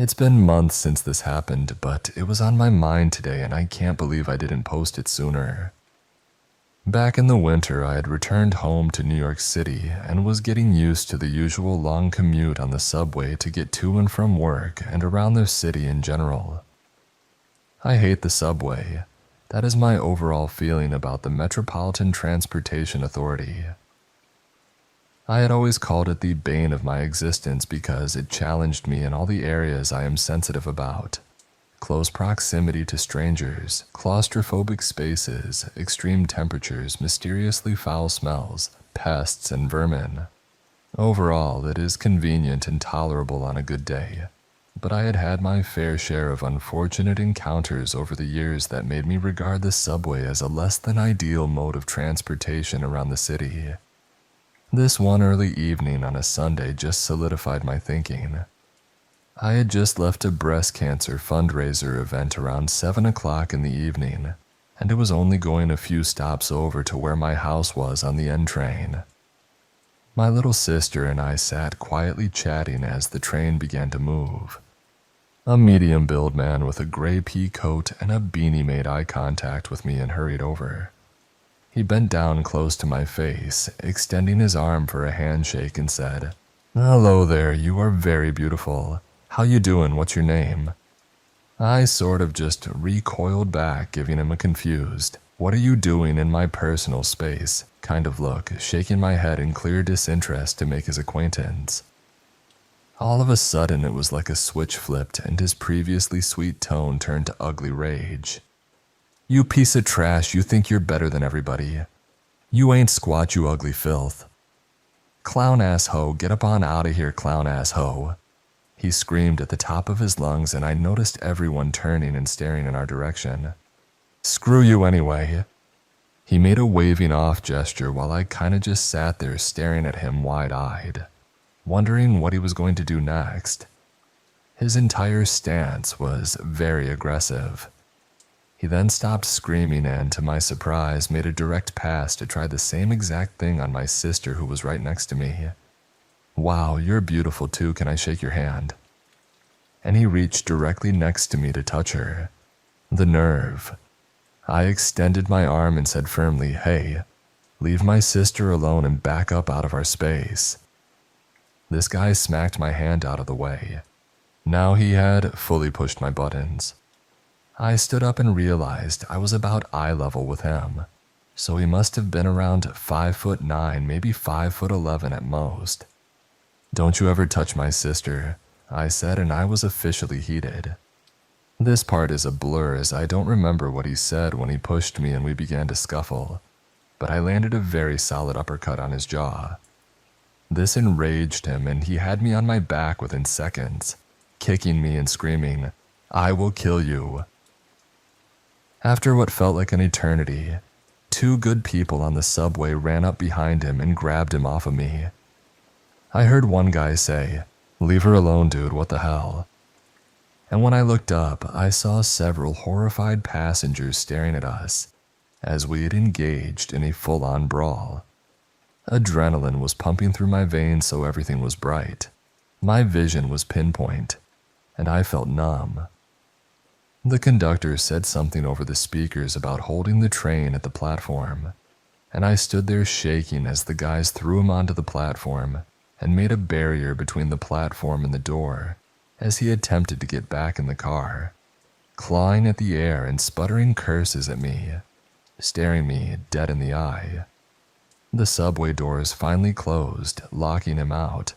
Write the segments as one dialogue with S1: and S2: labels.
S1: It's been months since this happened, but it was on my mind today and I can't believe I didn't post it sooner. Back in the winter, I had returned home to New York City and was getting used to the usual long commute on the subway to get to and from work and around the city in general. I hate the subway. That is my overall feeling about the Metropolitan Transportation Authority. I had always called it the bane of my existence because it challenged me in all the areas I am sensitive about. Close proximity to strangers, claustrophobic spaces, extreme temperatures, mysteriously foul smells, pests, and vermin. Overall, it is convenient and tolerable on a good day, but I had had my fair share of unfortunate encounters over the years that made me regard the subway as a less than ideal mode of transportation around the city. This one early evening on a Sunday just solidified my thinking. I had just left a breast cancer fundraiser event around 7 o'clock in the evening, and it was only going a few stops over to where my house was on the N train. My little sister and I sat quietly chatting as the train began to move. A medium-build man with a gray pea coat and a beanie made eye contact with me and hurried over. He bent down close to my face, extending his arm for a handshake and said, "Hello there, you are very beautiful. How you doing? What's your name?" I sort of just recoiled back, giving him a confused, "What are you doing in my personal space?" kind of look, shaking my head in clear disinterest to make his acquaintance. All of a sudden, it was like a switch flipped and his previously sweet tone turned to ugly rage. "You piece of trash, you think you're better than everybody. You ain't squat, you ugly filth. Clown ass hoe, get up on out of here, clown ass hoe." He screamed at the top of his lungs and I noticed everyone turning and staring in our direction. "Screw you anyway." He made a waving off gesture while I kinda just sat there staring at him wide-eyed, wondering what he was going to do next. His entire stance was very aggressive. He then stopped screaming and, to my surprise, made a direct pass to try the same exact thing on my sister who was right next to me. "Wow, you're beautiful too, can I shake your hand?" And he reached directly next to me to touch her. The nerve. I extended my arm and said firmly, "Hey, leave my sister alone and back up out of our space." This guy smacked my hand out of the way. Now he had fully pushed my buttons. I stood up and realized I was about eye level with him, so he must have been around 5'9", maybe 5'11" at most. "Don't you ever touch my sister," I said, and I was officially heated. This part is a blur as I don't remember what he said when he pushed me and we began to scuffle, but I landed a very solid uppercut on his jaw. This enraged him and he had me on my back within seconds, kicking me and screaming, "I will kill you." After what felt like an eternity, 2 good people on the subway ran up behind him and grabbed him off of me. I heard one guy say, "Leave her alone, dude, what the hell?" And when I looked up, I saw several horrified passengers staring at us, as we had engaged in a full-on brawl. Adrenaline was pumping through my veins so everything was bright. My vision was pinpoint, and I felt numb. The conductor said something over the speakers about holding the train at the platform, and I stood there shaking as the guys threw him onto the platform and made a barrier between the platform and the door as he attempted to get back in the car, clawing at the air and sputtering curses at me, staring me dead in the eye. The subway doors finally closed, locking him out.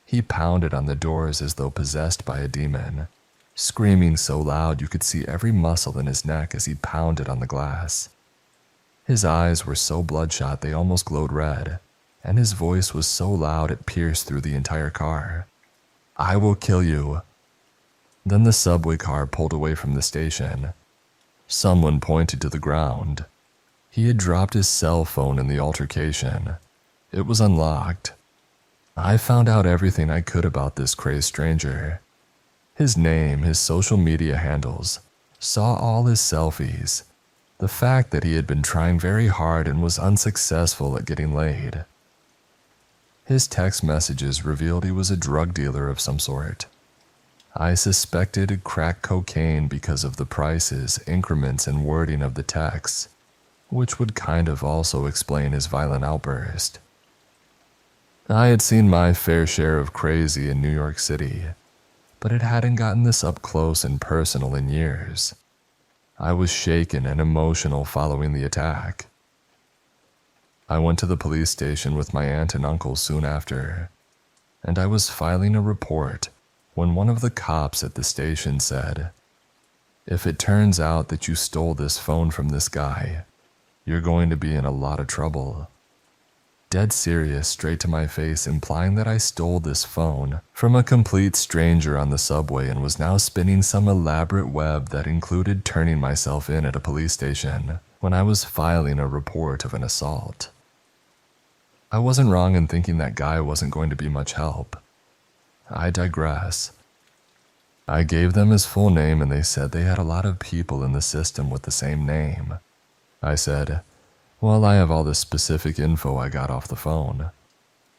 S1: He pounded on the doors as though possessed by a demon, screaming so loud you could see every muscle in his neck as he pounded on the glass. His eyes were so bloodshot they almost glowed red, and his voice was so loud it pierced through the entire car. "I will kill you." Then the subway car pulled away from the station. Someone pointed to the ground. He had dropped his cell phone in the altercation. It was unlocked. I found out everything I could about this crazed stranger. His name, his social media handles, saw all his selfies, the fact that he had been trying very hard and was unsuccessful at getting laid. His text messages revealed he was a drug dealer of some sort. I suspected crack cocaine because of the prices, increments, and wording of the texts, which would kind of also explain his violent outburst. I had seen my fair share of crazy in New York City, but it hadn't gotten this up close and personal in years. I was shaken and emotional following the attack. I went to the police station with my aunt and uncle soon after, and I was filing a report when one of the cops at the station said, "If it turns out that you stole this phone from this guy, you're going to be in a lot of trouble." Dead serious, straight to my face, implying that I stole this phone from a complete stranger on the subway and was now spinning some elaborate web that included turning myself in at a police station when I was filing a report of an assault. I wasn't wrong in thinking that guy wasn't going to be much help. I digress. I gave them his full name and they said they had a lot of people in the system with the same name. I said, "Well, I have all the specific info I got off the phone."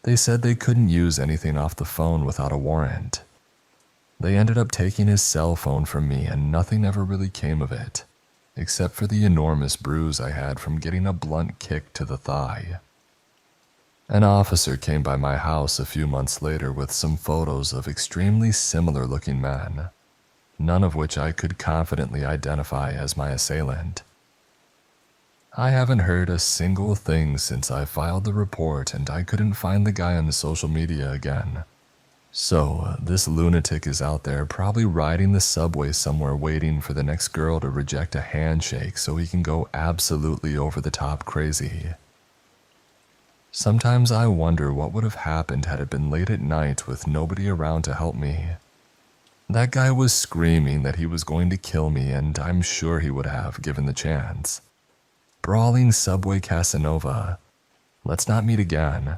S1: They said they couldn't use anything off the phone without a warrant. They ended up taking his cell phone from me and nothing ever really came of it, except for the enormous bruise I had from getting a blunt kick to the thigh. An officer came by my house a few months later with some photos of extremely similar looking men, none of which I could confidently identify as my assailant. I haven't heard a single thing since I filed the report and I couldn't find the guy on the social media again. So, this lunatic is out there probably riding the subway somewhere waiting for the next girl to reject a handshake so he can go absolutely over the top crazy. Sometimes I wonder what would have happened had it been late at night with nobody around to help me. That guy was screaming that he was going to kill me, and I'm sure he would have given the chance. Brawling subway Casanova. Let's not meet again.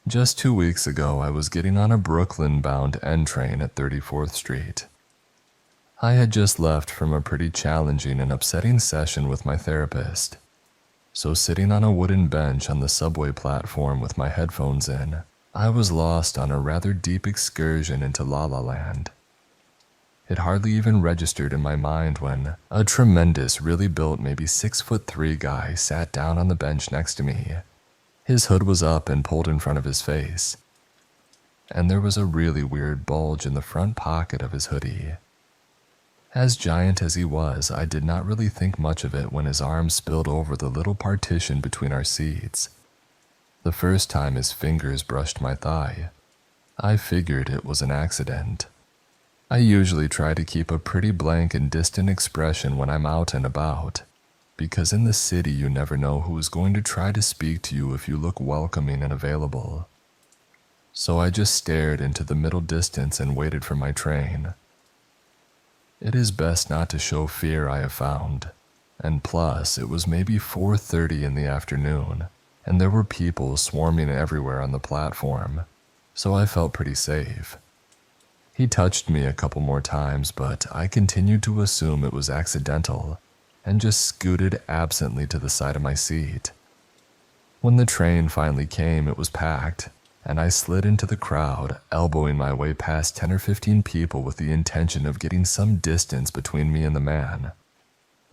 S1: Just 2 weeks ago, I was getting on a Brooklyn-bound N train at 34th Street. I had just left from a pretty challenging and upsetting session with my therapist, so sitting on a wooden bench on the subway platform with my headphones in, I was lost on a rather deep excursion into La La Land. It hardly even registered in my mind when a tremendous, really built, maybe 6'3" guy sat down on the bench next to me. His hood was up and pulled in front of his face, and there was a really weird bulge in the front pocket of his hoodie. As giant as he was, I did not really think much of it when his arm spilled over the little partition between our seats. The first time his fingers brushed my thigh, I figured it was an accident. I usually try to keep a pretty blank and distant expression when I'm out and about, because in the city you never know who is going to try to speak to you if you look welcoming and available. So I just stared into the middle distance and waited for my train. It is best not to show fear, I have found, and plus it was maybe 4:30 in the afternoon, and there were people swarming everywhere on the platform, so I felt pretty safe. He touched me a couple more times, but I continued to assume it was accidental, and just scooted absently to the side of my seat. When the train finally came, it was packed, and I slid into the crowd, elbowing my way past 10 or 15 people with the intention of getting some distance between me and the man.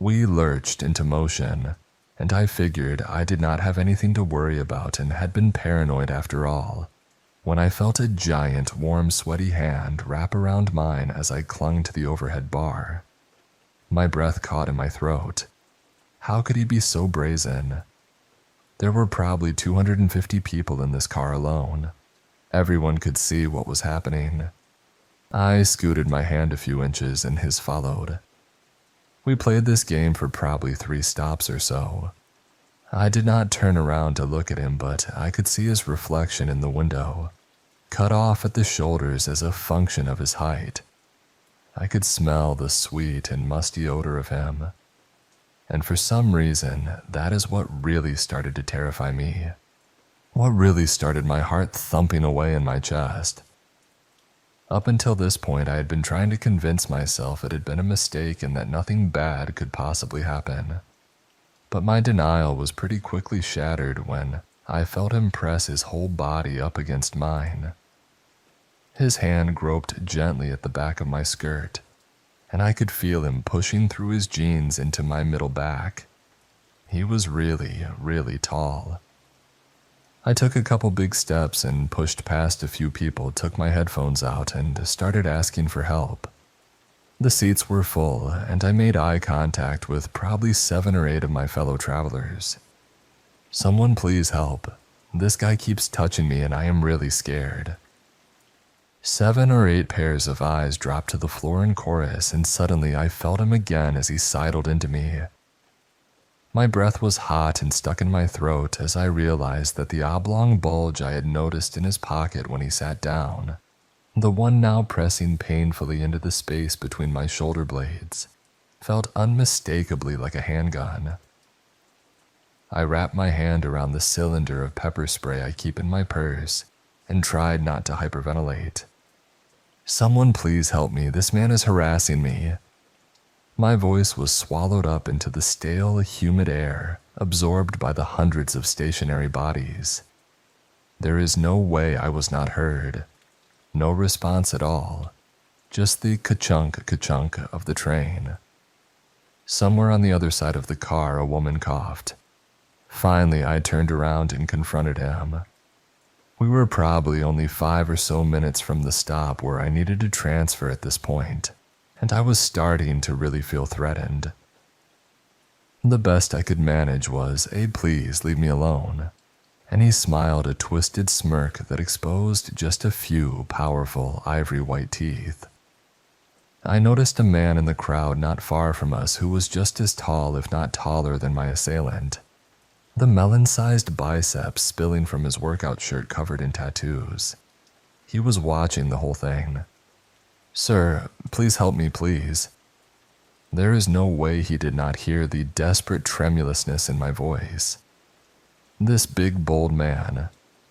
S1: We lurched into motion, and I figured I did not have anything to worry about and had been paranoid after all, when I felt a giant, warm, sweaty hand wrap around mine as I clung to the overhead bar. My breath caught in my throat. How could he be so brazen? There were probably 250 people in this car alone. Everyone could see what was happening. I scooted my hand a few inches and his followed. We played this game for probably 3 stops or so. I did not turn around to look at him, but I could see his reflection in the window, cut off at the shoulders as a function of his height. I could smell the sweet and musty odor of him. And for some reason, that is what really started to terrify me. What really started my heart thumping away in my chest. Up until this point, I had been trying to convince myself it had been a mistake and that nothing bad could possibly happen. But my denial was pretty quickly shattered when I felt him press his whole body up against mine. His hand groped gently at the back of my skirt, and I could feel him pushing through his jeans into my middle back. He was really, really tall. I took a couple big steps and pushed past a few people, took my headphones out, and started asking for help. The seats were full, and I made eye contact with probably 7 or 8 of my fellow travelers. "Someone please help. This guy keeps touching me and I am really scared." 7 or 8 pairs of eyes dropped to the floor in chorus, and suddenly I felt him again as he sidled into me. My breath was hot and stuck in my throat as I realized that the oblong bulge I had noticed in his pocket when he sat down, the one now pressing painfully into the space between my shoulder blades, felt unmistakably like a handgun. I wrapped my hand around the cylinder of pepper spray I keep in my purse and tried not to hyperventilate. "Someone please help me, this man is harassing me." My voice was swallowed up into the stale, humid air, absorbed by the hundreds of stationary bodies. There is no way I was not heard. No response at all. Just the ka-chunk, ka-chunk of the train. Somewhere on the other side of the car, a woman coughed. Finally, I turned around and confronted him. We were probably only 5 or so minutes from the stop where I needed to transfer at this point, and I was starting to really feel threatened. The best I could manage was, please leave me alone," and he smiled a twisted smirk that exposed just a few powerful ivory white teeth. I noticed a man in the crowd not far from us who was just as tall, if not taller, than my assailant. The melon-sized biceps spilling from his workout shirt covered in tattoos. He was watching the whole thing. "Sir, please help me, please." There is no way he did not hear the desperate tremulousness in my voice. This big, bold man,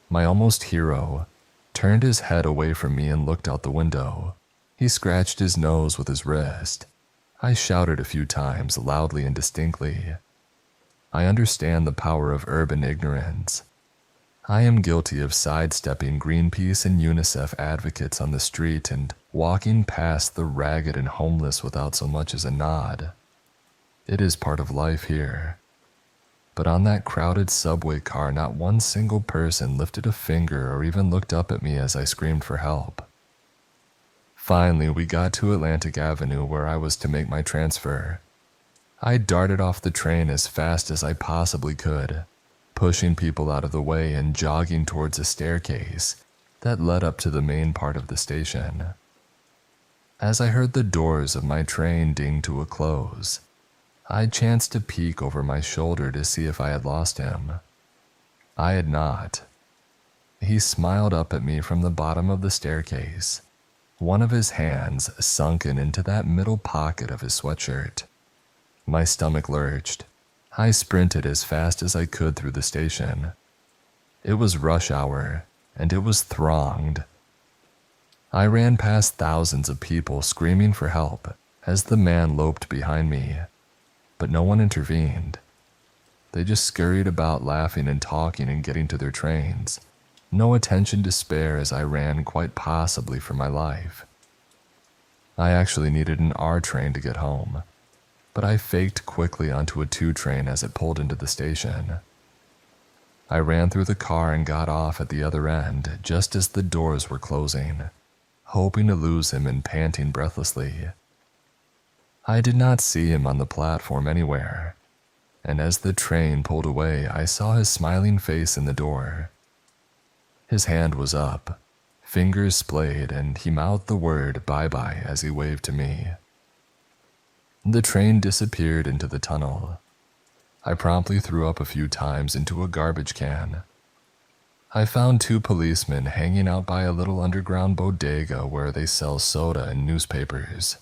S1: my almost hero, turned his head away from me and looked out the window. He scratched his nose with his wrist. I shouted a few times, loudly and distinctly. I understand the power of urban ignorance. I am guilty of sidestepping Greenpeace and UNICEF advocates on the street and walking past the ragged and homeless without so much as a nod. It is part of life here. But on that crowded subway car, not one single person lifted a finger or even looked up at me as I screamed for help. Finally, we got to Atlantic Avenue where I was to make my transfer. I darted off the train as fast as I possibly could, pushing people out of the way and jogging towards a staircase that led up to the main part of the station. As I heard the doors of my train ding to a close, I chanced to peek over my shoulder to see if I had lost him. I had not. He smiled up at me from the bottom of the staircase, one of his hands sunken into that middle pocket of his sweatshirt. My stomach lurched. I sprinted as fast as I could through the station. It was rush hour, and it was thronged. I ran past thousands of people screaming for help as the man loped behind me, but no one intervened. They just scurried about laughing and talking and getting to their trains, no attention to spare as I ran quite possibly for my life. I actually needed an R train to get home, but I faked quickly onto a 2 train as it pulled into the station. I ran through the car and got off at the other end just as the doors were closing, hoping to lose him and panting breathlessly. I did not see him on the platform anywhere, and as the train pulled away, I saw his smiling face in the door. His hand was up, fingers splayed, and he mouthed the word bye-bye as he waved to me. The train disappeared into the tunnel. I promptly threw up a few times into a garbage can. I found 2 policemen hanging out by a little underground bodega where they sell soda and newspapers.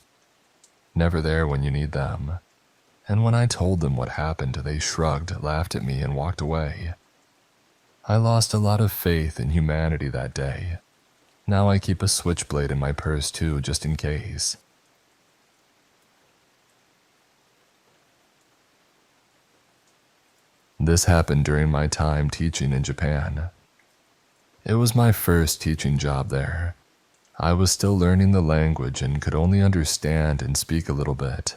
S1: Never there when you need them. And when I told them what happened, they shrugged, laughed at me, and walked away. I lost a lot of faith in humanity that day. Now I keep a switchblade in my purse too, just in case. This happened during my time teaching in Japan. It was my first teaching job there. I was still learning the language and could only understand and speak a little bit.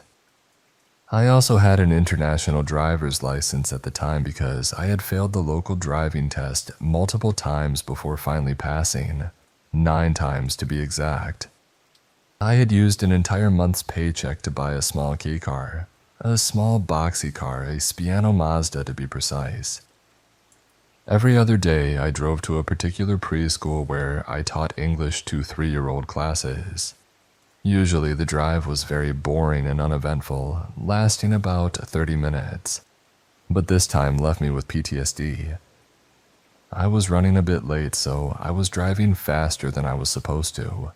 S1: I also had an international driver's license at the time because I had failed the local driving test multiple times before finally passing, 9 times to be exact. I had used an entire month's paycheck to buy a small kei car, a small boxy car, a Spiano Mazda to be precise. Every other day, I drove to a particular preschool where I taught English to 3-year-old classes. Usually, the drive was very boring and uneventful, lasting about 30 minutes. But this time left me with PTSD. I was running a bit late, so I was driving faster than I was supposed to.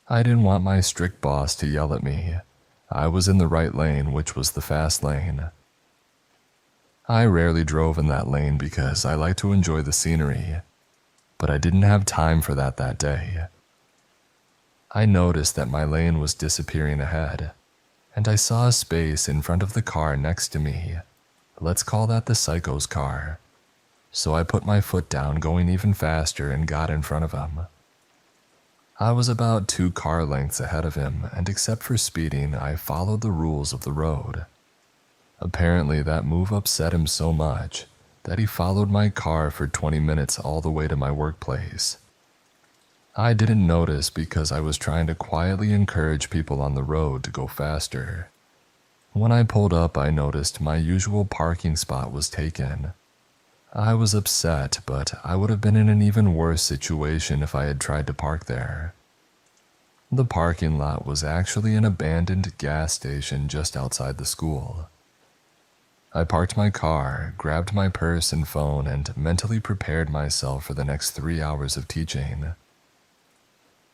S1: I didn't want my strict boss to yell at me. I was in the right lane, which was the fast lane. I rarely drove in that lane because I like to enjoy the scenery, but I didn't have time for that day. I noticed that my lane was disappearing ahead, and I saw a space in front of the car next to me. Let's call that the psycho's car. So I put my foot down, going even faster, and got in front of him. I was about 2 car lengths ahead of him, and except for speeding, I followed the rules of the road. Apparently, that move upset him so much that he followed my car for 20 minutes all the way to my workplace. I didn't notice because I was trying to quietly encourage people on the road to go faster. When I pulled up, I noticed my usual parking spot was taken. I was upset, but I would have been in an even worse situation if I had tried to park there. The parking lot was actually an abandoned gas station just outside the school. I parked my car, grabbed my purse and phone, and mentally prepared myself for the next 3 hours of teaching.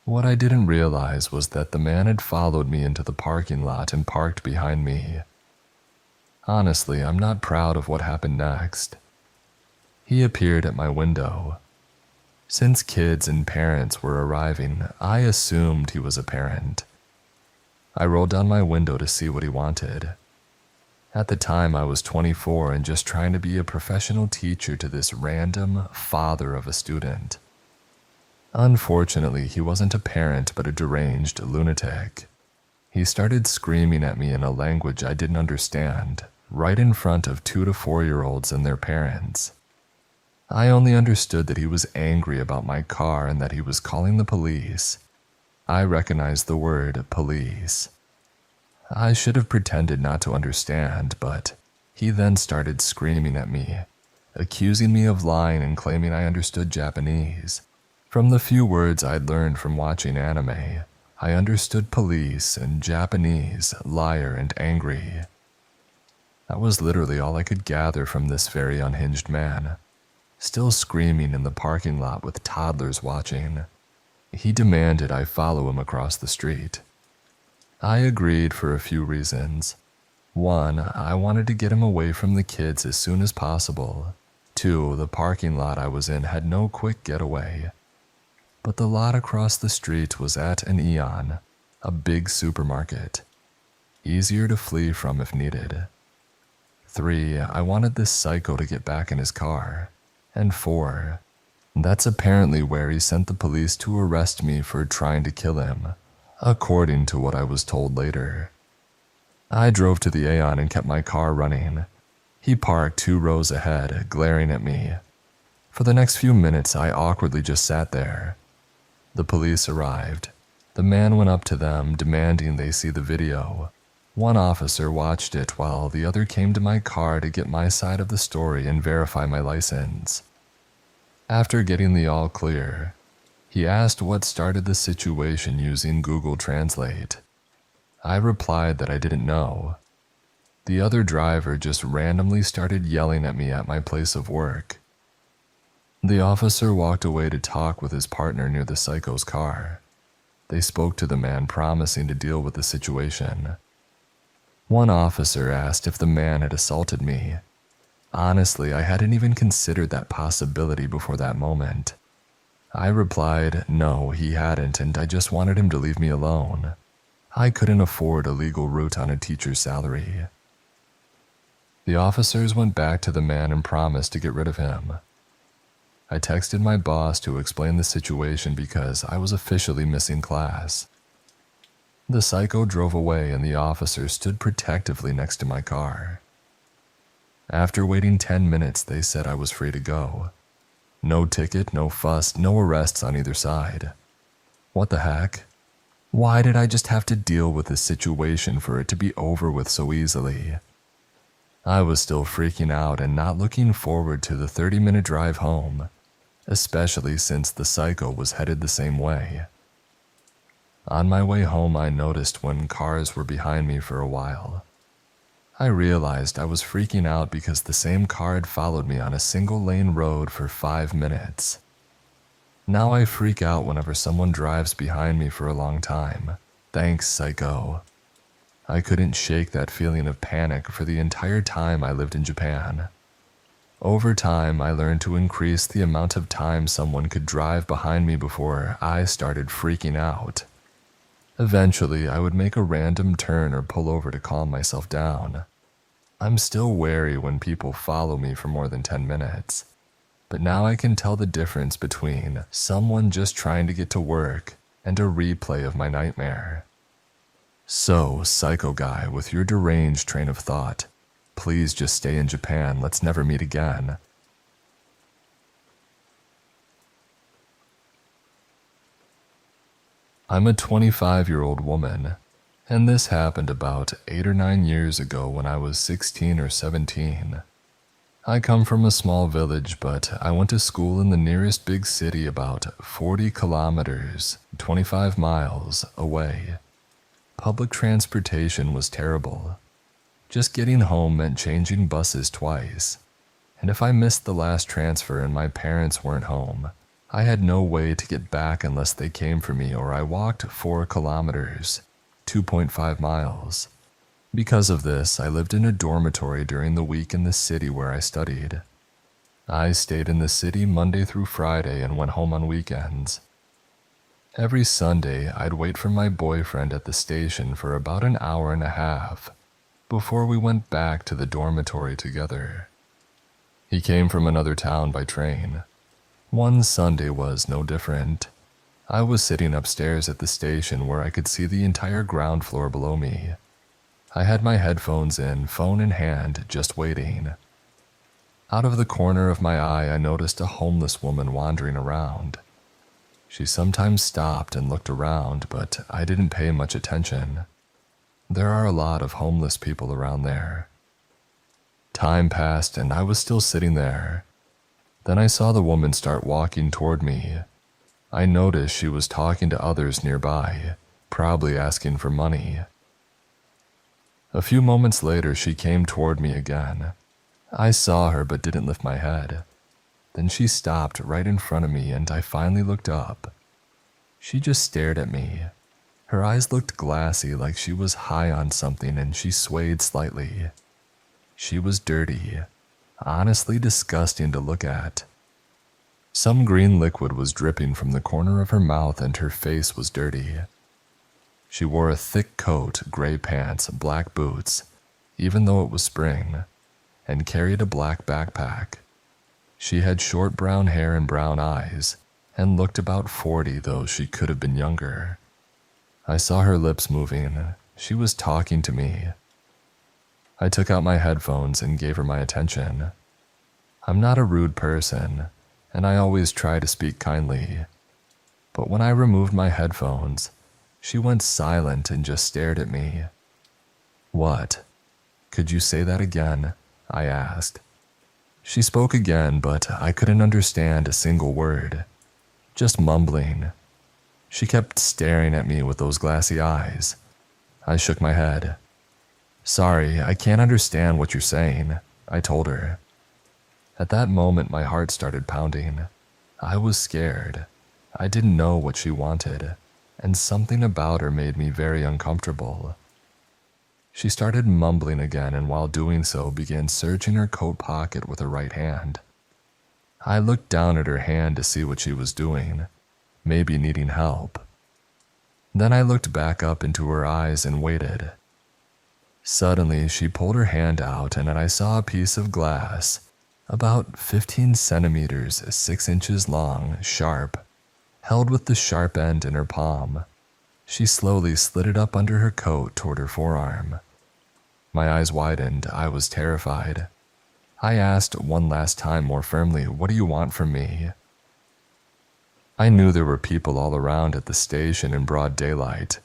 S1: What I didn't realize was that the man had followed me into the parking lot and parked behind me. Honestly, I'm not proud of what happened next. He appeared at my window. Since kids and parents were arriving, I assumed he was a parent. I rolled down my window to see what he wanted. At the time, I was 24 and just trying to be a professional teacher to this random father of a student. Unfortunately, he wasn't a parent but a deranged lunatic. He started screaming at me in a language I didn't understand, right in front of 2 to 4-year-olds and their parents. I only understood that he was angry about my car and that he was calling the police. I recognized the word police. I should have pretended not to understand, but he then started screaming at me, accusing me of lying and claiming I understood Japanese. From the few words I'd learned from watching anime, I understood police and Japanese, liar and angry. That was literally all I could gather from this very unhinged man, still screaming in the parking lot with toddlers watching. He demanded I follow him across the street. I agreed for a few reasons. 1, I wanted to get him away from the kids as soon as possible. 2, the parking lot I was in had no quick getaway. But the lot across the street was at an Aeon, a big supermarket, easier to flee from if needed. 3, I wanted this psycho to get back in his car. And 4, that's apparently where he sent the police to arrest me for trying to kill him, according to what I was told later. I drove to the Aeon and kept my car running. He parked 2 rows ahead, glaring at me. For the next few minutes, I awkwardly just sat there. The police arrived. The man went up to them, demanding they see the video. One officer watched it while the other came to my car to get my side of the story and verify my license. After getting the all clear, he asked what started the situation using Google Translate. I replied that I didn't know. The other driver just randomly started yelling at me at my place of work. The officer walked away to talk with his partner near the psycho's car. They spoke to the man, promising to deal with the situation. One officer asked if the man had assaulted me. Honestly, I hadn't even considered that possibility before that moment. I replied, no, he hadn't, and I just wanted him to leave me alone. I couldn't afford a legal route on a teacher's salary. The officers went back to the man and promised to get rid of him. I texted my boss to explain the situation because I was officially missing class. The psycho drove away and the officer stood protectively next to my car. After waiting 10 minutes, they said I was free to go. No ticket, no fuss, no arrests on either side. What the heck? Why did I just have to deal with this situation for it to be over with so easily? I was still freaking out and not looking forward to the 30-minute drive home, especially since the psycho was headed the same way. On my way home, I noticed when cars were behind me for a while. I realized I was freaking out because the same car had followed me on a single-lane road for 5 minutes. Now I freak out whenever someone drives behind me for a long time. Thanks, psycho. I couldn't shake that feeling of panic for the entire time I lived in Japan. Over time, I learned to increase the amount of time someone could drive behind me before I started freaking out. Eventually, I would make a random turn or pull over to calm myself down. I'm still wary when people follow me for more than 10 minutes, but now I can tell the difference between someone just trying to get to work and a replay of my nightmare. So, psycho guy with your deranged train of thought, please just stay in Japan, let's never meet again. I'm a 25-year-old woman, and this happened about 8 or 9 years ago when I was 16 or 17. I come from a small village, but I went to school in the nearest big city about 40 kilometers, 25 miles away. Public transportation was terrible. Just getting home meant changing buses twice, and if I missed the last transfer and my parents weren't home, I had no way to get back unless they came for me or I walked 4 kilometers, 2.5 miles. Because of this, I lived in a dormitory during the week in the city where I studied. I stayed in the city Monday through Friday and went home on weekends. Every Sunday, I'd wait for my boyfriend at the station for about an hour and a half before we went back to the dormitory together. He came from another town by train. One Sunday was no different. I was sitting upstairs at the station where I could see the entire ground floor below me. I had my headphones in, phone in hand, just waiting. Out of the corner of my eye, I noticed a homeless woman wandering around. She sometimes stopped and looked around, but I didn't pay much attention. There are a lot of homeless people around there. Time passed and I was still sitting there. Then I saw the woman start walking toward me. I noticed she was talking to others nearby, probably asking for money. A few moments later, she came toward me again. I saw her but didn't lift my head. Then she stopped right in front of me and I finally looked up. She just stared at me. Her eyes looked glassy like she was high on something and she swayed slightly. She was dirty, honestly disgusting to look at. Some green liquid was dripping from the corner of her mouth and her face was dirty. She wore a thick coat, gray pants, black boots, even though it was spring, and carried a black backpack. She had short brown hair and brown eyes, and looked about 40, though she could have been younger. I saw her lips moving. She was talking to me. I took out my headphones and gave her my attention. I'm not a rude person, and I always try to speak kindly. But when I removed my headphones, she went silent and just stared at me. "What? Could you say that again?" I asked. She spoke again, but I couldn't understand a single word. Just mumbling. She kept staring at me with those glassy eyes. I shook my head. "Sorry, I can't understand what you're saying," I told her. At that moment, my heart started pounding. I was scared. I didn't know what she wanted, and something about her made me very uncomfortable. She started mumbling again, and while doing so, began searching her coat pocket with her right hand. I looked down at her hand to see what she was doing, maybe needing help. Then I looked back up into her eyes and waited. Suddenly, she pulled her hand out and I saw a piece of glass, about 15 centimeters, 6 inches long, sharp, held with the sharp end in her palm. She slowly slid it up under her coat toward her forearm. My eyes widened. I was terrified. I asked one last time more firmly, "What do you want from me?" I knew there were people all around at the station in broad daylight,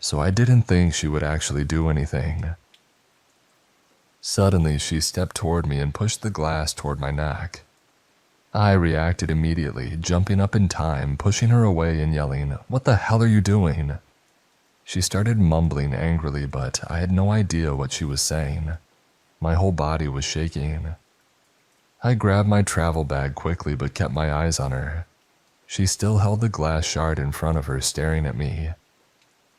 S1: so I didn't think she would actually do anything. Suddenly, she stepped toward me and pushed the glass toward my neck. I reacted immediately, jumping up in time, pushing her away and yelling, "What the hell are you doing?" She started mumbling angrily, but I had no idea what she was saying. My whole body was shaking. I grabbed my travel bag quickly but kept my eyes on her. She still held the glass shard in front of her, staring at me.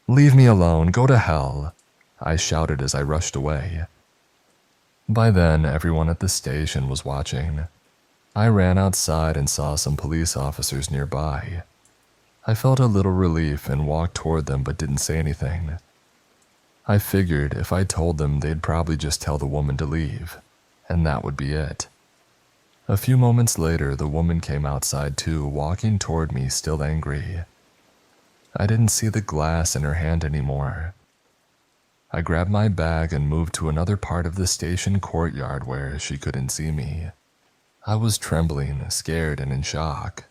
S1: "Leave me alone, go to hell," I shouted as I rushed away. By then, everyone at the station was watching. I ran outside and saw some police officers nearby. I felt a little relief and walked toward them but didn't say anything. I figured if I told them, they'd probably just tell the woman to leave, and that would be it. A few moments later, the woman came outside too, walking toward me, still angry. I didn't see the glass in her hand anymore. I grabbed my bag and moved to another part of the station courtyard where she couldn't see me. I was trembling, scared, and in shock.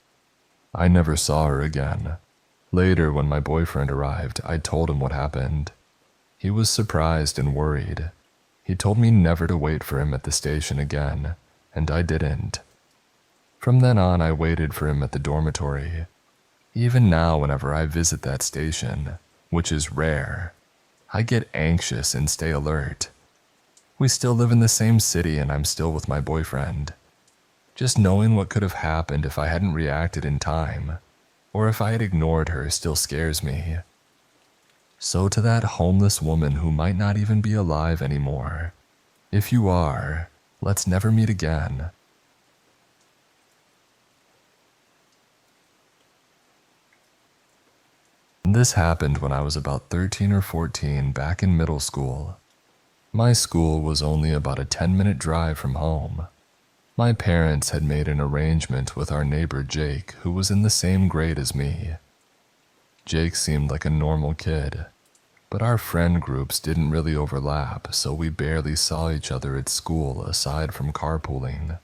S1: I never saw her again. Later, when my boyfriend arrived, I told him what happened. He was surprised and worried. He told me never to wait for him at the station again, and I didn't. From then on, I waited for him at the dormitory. Even now, whenever I visit that station, which is rare, I get anxious and stay alert. We still live in the same city and I'm still with my boyfriend. Just knowing what could have happened if I hadn't reacted in time, or if I had ignored her, still scares me. So to that homeless woman who might not even be alive anymore, if you are, let's never meet again. This happened when I was about 13 or 14, back in middle school. My school was only about a 10-minute drive from home. My parents had made an arrangement with our neighbor Jake, who was in the same grade as me. Jake seemed like a normal kid, but our friend groups didn't really overlap, so we barely saw each other at school aside from carpooling.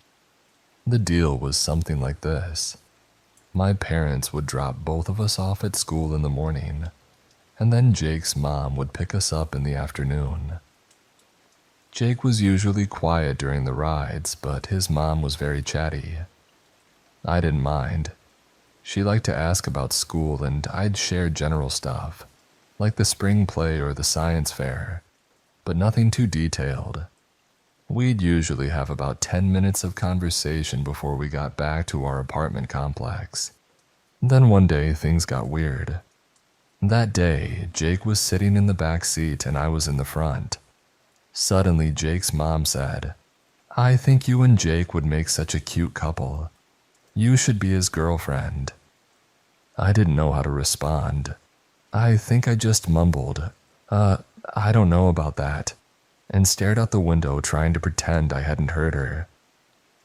S1: The deal was something like this. My parents would drop both of us off at school in the morning, and then Jake's mom would pick us up in the afternoon. Jake was usually quiet during the rides, but his mom was very chatty. I didn't mind. She liked to ask about school, and I'd share general stuff, like the spring play or the science fair, but nothing too detailed. We'd usually have about 10 minutes of conversation before we got back to our apartment complex. Then one day, things got weird. That day, Jake was sitting in the back seat and I was in the front. Suddenly, Jake's mom said, "I think you and Jake would make such a cute couple. You should be his girlfriend." I didn't know how to respond. I think I just mumbled, I don't know about that," and stared out the window trying to pretend I hadn't heard her.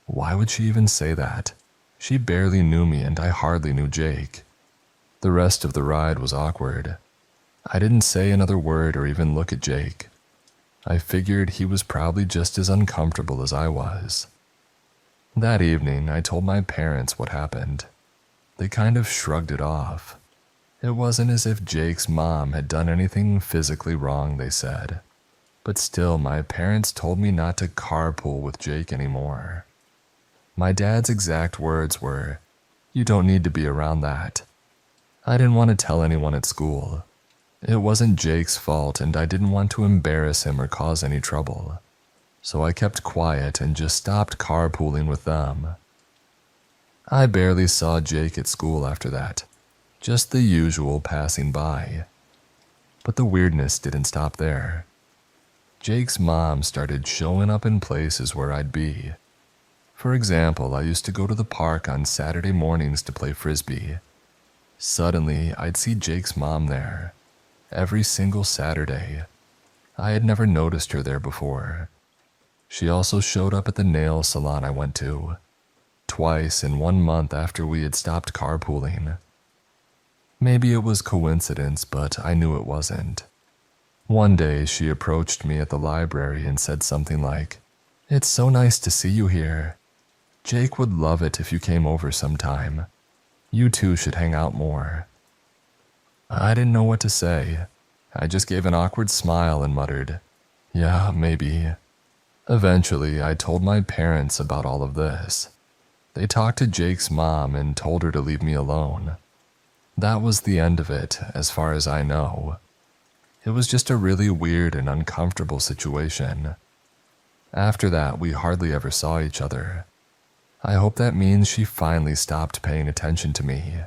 S1: Why would she even say that? She barely knew me and I hardly knew Jake. The rest of the ride was awkward. I didn't say another word or even look at Jake. I figured he was probably just as uncomfortable as I was. That evening, I told my parents what happened. They kind of shrugged it off. It wasn't as if Jake's mom had done anything physically wrong, they said. But still, my parents told me not to carpool with Jake anymore. My dad's exact words were, "You don't need to be around that." I didn't want to tell anyone at school. It wasn't Jake's fault and I didn't want to embarrass him or cause any trouble. So I kept quiet and just stopped carpooling with them. I barely saw Jake at school after that. Just the usual passing by. But the weirdness didn't stop there. Jake's mom started showing up in places where I'd be. For example, I used to go to the park on Saturday mornings to play frisbee. Suddenly, I'd see Jake's mom there, every single Saturday. I had never noticed her there before. She also showed up at the nail salon I went to, twice in 1 month after we had stopped carpooling. Maybe it was coincidence, but I knew it wasn't. One day she approached me at the library and said something like, "It's so nice to see you here. Jake would love it if you came over sometime. You two should hang out more." I didn't know what to say. I just gave an awkward smile and muttered, "Yeah, maybe." Eventually, I told my parents about all of this. They talked to Jake's mom and told her to leave me alone. That was the end of it, as far as I know. It was just a really weird and uncomfortable situation. After that, we hardly ever saw each other. I hope that means she finally stopped paying attention to me.